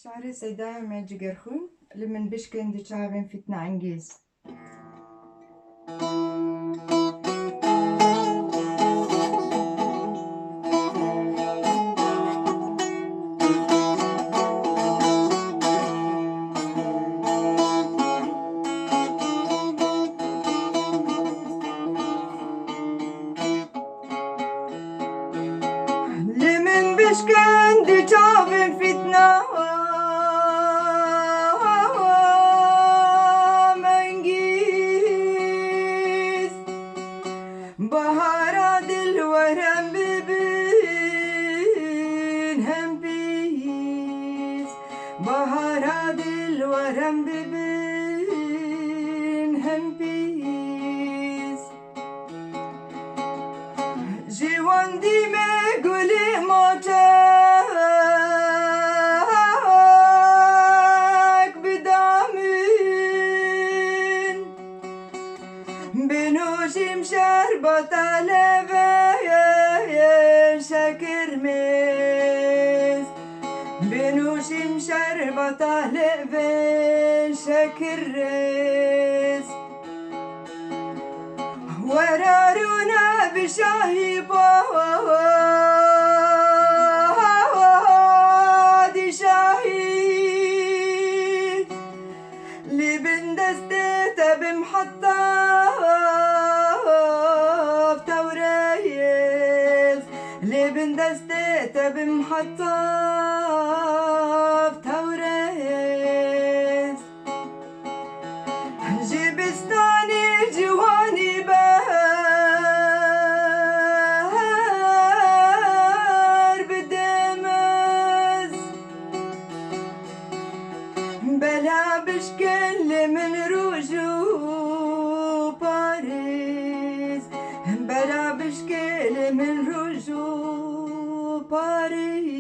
شعري سيدايا ما جيجرخون لمن بشكن دي شعبين فتنة عنجيز. لمن بشكن دي شعبين فتنة بهارات الورم ببين هم بيس بهارات الورم ببين هم بيس جوان دي ما قولي موتاك بدامين بنوشم شربة لبين شكر ميز بنوشم شربة لبين شكر ريز ورارونا بشاهي بوادي شاهي لبن دستيته بمحطة لبن دستيته بمحطة توريز جبستاني جواني بار بدمز بلا بشكل من رجو باريس بلا بشكل من رجو باريس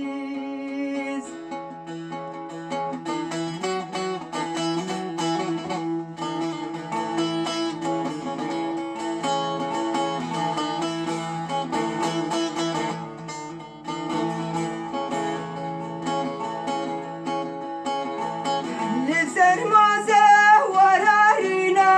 لسر مازه ورارينا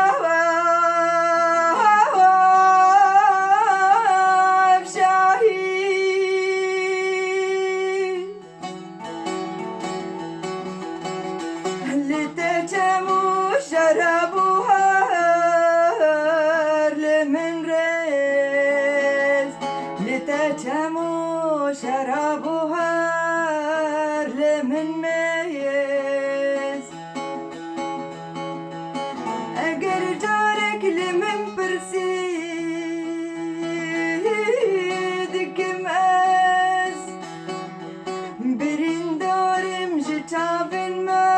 لتجمو شربوها لمن ريز لتجمو شربوها لمن ميز اگر جارك لمن برسيد كم از برين دارم جتابن ما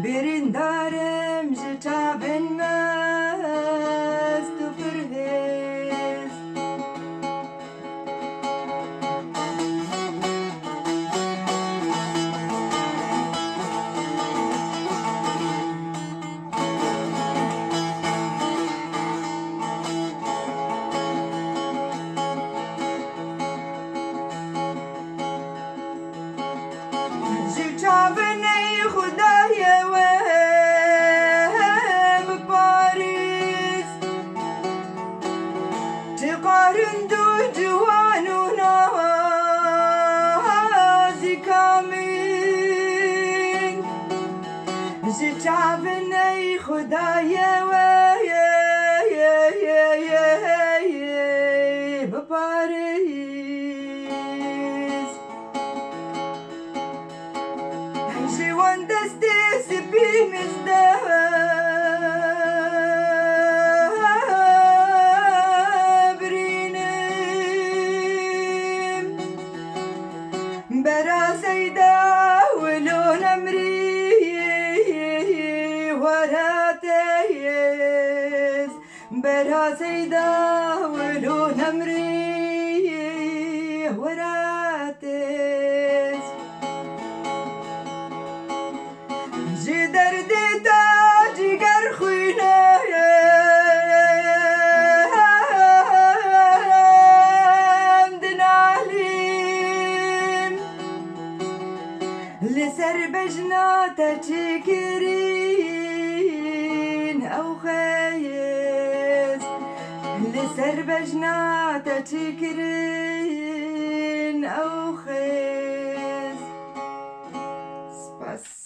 برندارم جتابن مست و پرهیز جتابن ای خدای تقارندو جوانونا زي كامين جتعبن اي خدايا بباريس جوان دستي سبين مزدهر برا سيدا ولون امري وراتيز برا سيدا ولون امري وراتيز جي دردي تاجي قرخوينه دنالي لسر بجناتا تشكرين أو خايس لسر بجناتا تشكرين أو خايس. Спасибо.